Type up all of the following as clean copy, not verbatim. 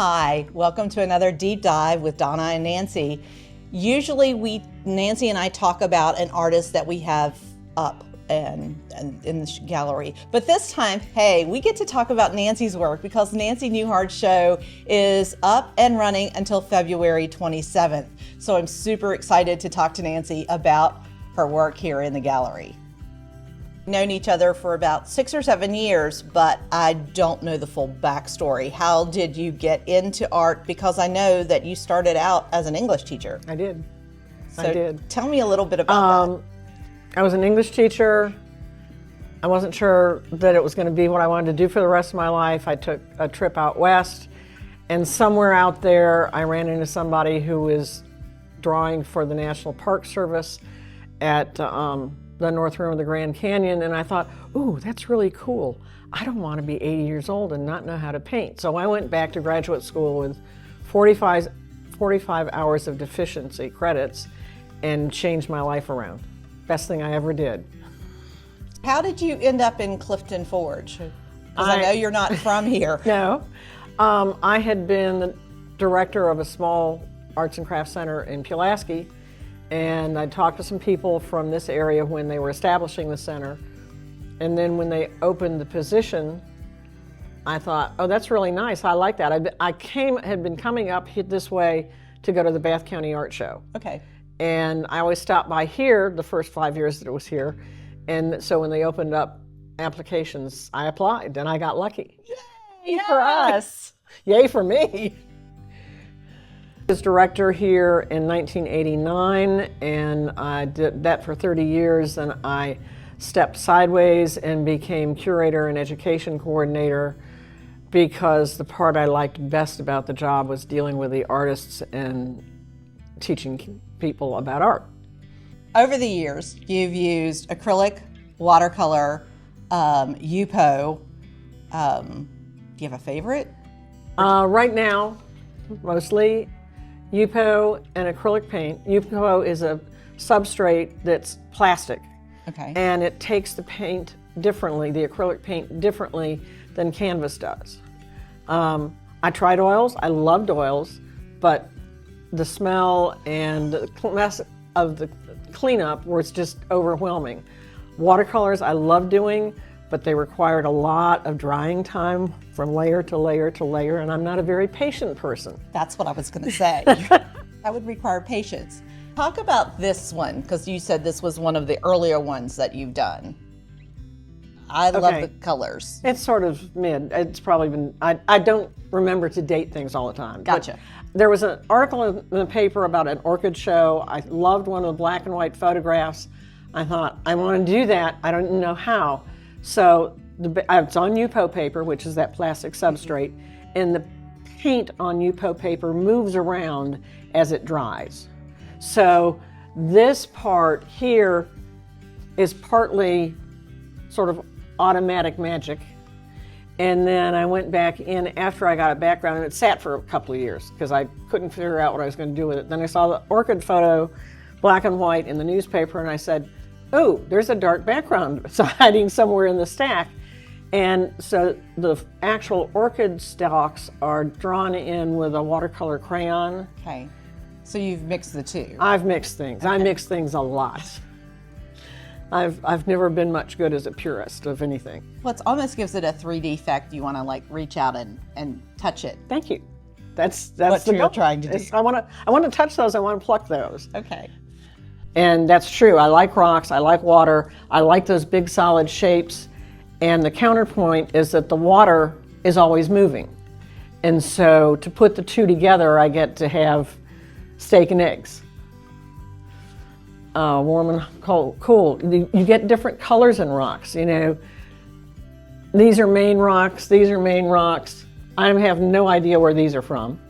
Hi, welcome to another deep dive with Donna and Nancy. Usually Nancy and I talk about an artist that we have up and in the gallery. But this time, hey, we get to talk about Nancy's work because Nancy Newhard's show is up and running until February 27th. So I'm super excited to talk to Nancy about her work here in the gallery. We've known each other for about 6 or 7 years, but I don't know the full backstory. How did you get into art? Because I know that you started out as an English teacher. I did. So tell me a little bit about that. I was an English teacher. I wasn't sure that it was going to be what I wanted to do for the rest of my life. I took a trip out west, and somewhere out there I ran into somebody who was drawing for the National Park Service at the North Rim of the Grand Canyon, and I thought, ooh, that's really cool. I don't want to be 80 years old and not know how to paint. So I went back to graduate school with 45 hours of deficiency credits and changed my life around. Best thing I ever did. How did you end up in Clifton Forge? Because I know you're not from here. No. I had been the director of a small arts and crafts center in Pulaski, and I talked to some people from this area when they were establishing the center. And then when they opened the position, I thought, oh, that's really nice. I like that. I had been coming up this way to go to the Bath County Art Show. Okay. And I always stopped by here the first 5 years that it was here. And so when they opened up applications, I applied and I got lucky. Yay for us. Yay for me. I was director here in 1989, and I did that for 30 years, and I stepped sideways and became curator and education coordinator because the part I liked best about the job was dealing with the artists and teaching people about art. Over the years, you've used acrylic, watercolor, Yupo. Do you have a favorite? Right now, mostly Yupo and acrylic paint. Yupo is a substrate that's plastic. Okay. And it takes the paint differently, the acrylic paint differently than canvas does. I tried oils, I loved oils, but the smell and the mess of the cleanup was just overwhelming. Watercolors I love doing, but they required a lot of drying time from layer to layer to layer, and I'm not a very patient person. That's what I was going to say. That would require patience. Talk about this one, because you said this was one of the earlier ones that you've done. I love the colors. It's sort of mid. It's probably been, I don't remember to date things all the time. Gotcha. There was an article in the paper about an orchid show. I loved one of the black and white photographs. I thought, I want to do that. I don't know how. So it's on Yupo paper, which is that plastic substrate, and the paint on Yupo paper moves around as it dries. So this part here is partly sort of automatic magic. And then I went back in after I got a background, and it sat for a couple of years because I couldn't figure out what I was going to do with it. Then I saw the orchid photo, black and white, in the newspaper, and I said, oh, there's a dark background hiding somewhere in the stack. And so the actual orchid stalks are drawn in with a watercolor crayon. Okay. So you've mixed the two. I've mixed things. Okay. I mix things a lot. I've never been much good as a purist of anything. Well, it almost gives it a 3D effect. You want to like reach out and touch it. Thank you. That's what you're trying to do. I want to touch those. I want to pluck those. Okay. And that's true. I like rocks. I like water. I like those big solid shapes. And the counterpoint is that the water is always moving. And so to put the two together, I get to have steak and eggs. Warm and cool. You get different colors in rocks, you know. These are main rocks, these are main rocks. I have no idea where these are from.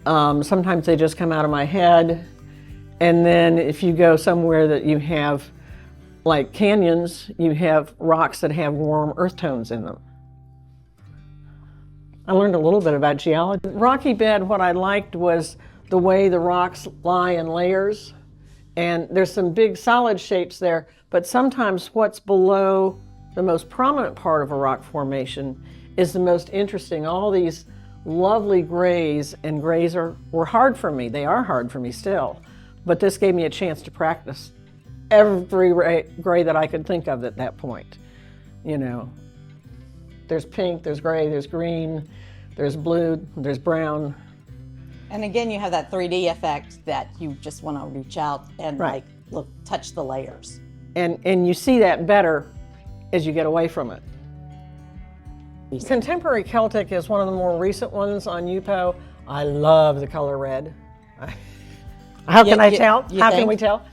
Sometimes they just come out of my head. And then if you go somewhere that you have, like canyons, you have rocks that have warm earth tones in them. I learned a little bit about geology. Rocky bed, what I liked was the way the rocks lie in layers. And there's some big solid shapes there, but sometimes what's below the most prominent part of a rock formation is the most interesting. All these lovely grays, and grays were hard for me. They are hard for me still. But this gave me a chance to practice every gray that I could think of at that point. You know, there's pink, there's gray, there's green, there's blue, there's brown. And again, you have that 3D effect that you just want to reach out and Right. like touch the layers. And you see that better as you get away from it. Contemporary Celtic is one of the more recent ones on Yupo. I love the color red. How can I tell? How can we tell?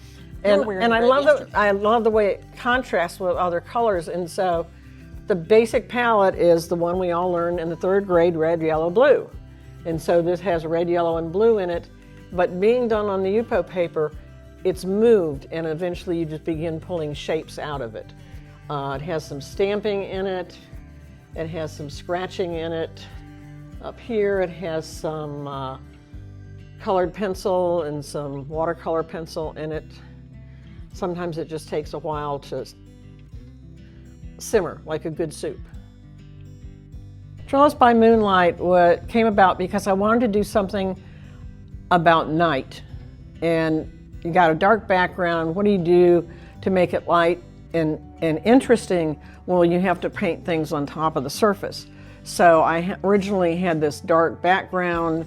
And I love the way it contrasts with other colors. And so the basic palette is the one we all learned in the 3rd grade, red, yellow, blue. And so this has red, yellow, and blue in it. But being done on the Yupo paper, it's moved, and eventually you just begin pulling shapes out of it. It has some stamping in it. It has some scratching in it. Up here it has some colored pencil and some watercolor pencil in it. Sometimes it just takes a while to simmer like a good soup. Trellis by Moonlight came about because I wanted to do something about night. And you got a dark background. What do you do to make it light and interesting? Well, you have to paint things on top of the surface. So I originally had this dark background.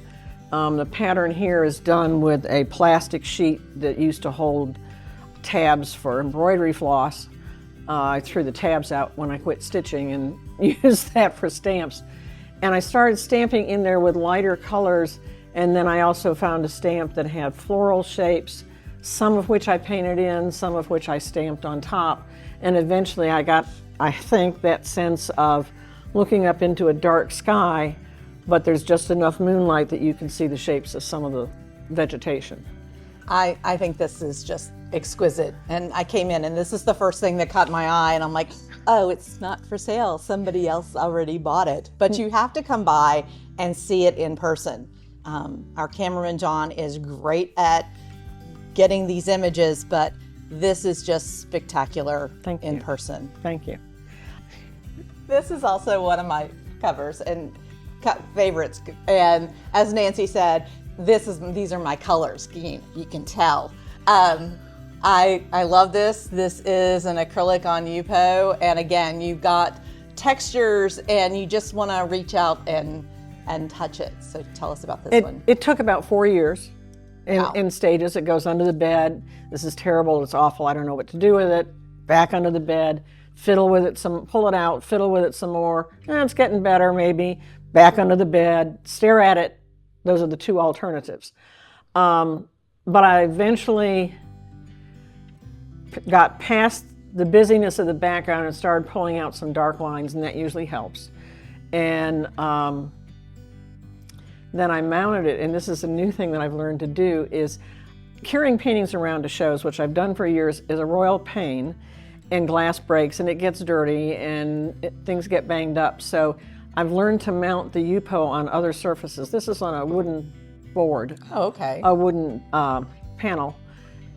The pattern here is done with a plastic sheet that used to hold tabs for embroidery floss. I threw the tabs out when I quit stitching and used that for stamps. And I started stamping in there with lighter colors, and then I also found a stamp that had floral shapes, some of which I painted in, some of which I stamped on top. And eventually I got, I think, that sense of looking up into a dark sky, but there's just enough moonlight that you can see the shapes of some of the vegetation. I think this is just exquisite. And I came in and this is the first thing that caught my eye, and I'm like, oh, it's not for sale. Somebody else already bought it. But you have to come by and see it in person. Our cameraman, John, is great at getting these images, but this is just spectacular in person. Thank you. This is also one of my covers and favorites. And as Nancy said, these are my color scheme. You can tell. I love this. This is an acrylic on Yupo, and again, you've got textures, and you just want to reach out and touch it. So tell us about this one. It took about 4 years in stages. It goes under the bed. This is terrible. It's awful. I don't know what to do with it. Back under the bed. Fiddle with it some. Pull it out. Fiddle with it some more. It's getting better, maybe. Back under the bed. Stare at it. Those are the two alternatives. But I eventually got past the busyness of the background and started pulling out some dark lines, and that usually helps. And then I mounted it, and this is a new thing that I've learned to do, is carrying paintings around to shows, which I've done for years, is a royal pain, and glass breaks, and it gets dirty, and things get banged up. So I've learned to mount the Yupo on other surfaces. This is on a wooden board. Oh, okay. A wooden panel.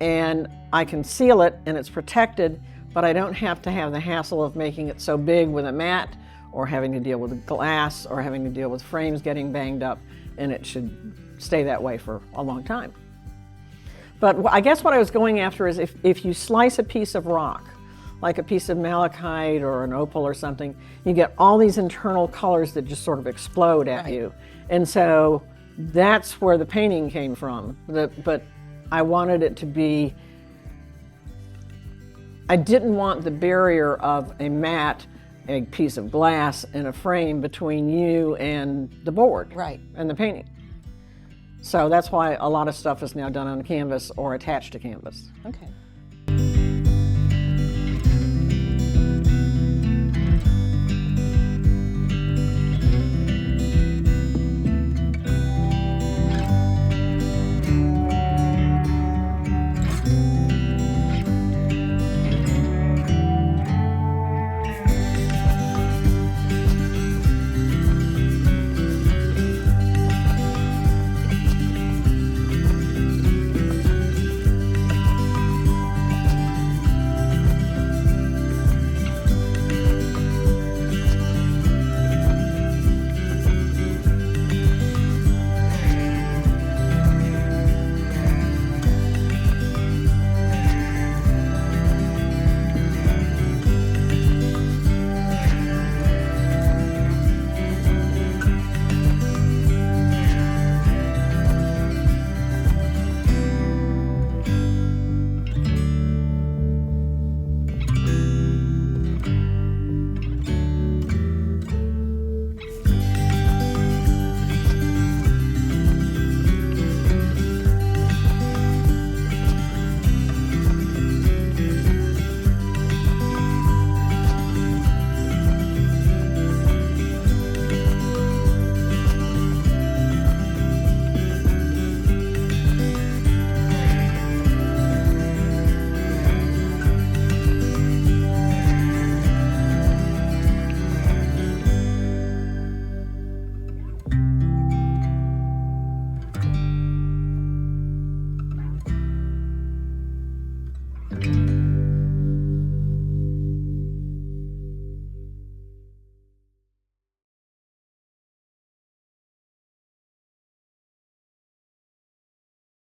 And I can seal it, and it's protected, but I don't have to have the hassle of making it so big with a mat, or having to deal with glass, or having to deal with frames getting banged up, and it should stay that way for a long time. But I guess what I was going after is if you slice a piece of rock, like a piece of malachite or an opal or something, you get all these internal colors that just sort of explode at you. And so that's where the painting came from. But I wanted it to be, I didn't want the barrier of a mat, a piece of glass, and a frame between you and the board and the painting. So that's why a lot of stuff is now done on canvas or attached to canvas. Okay.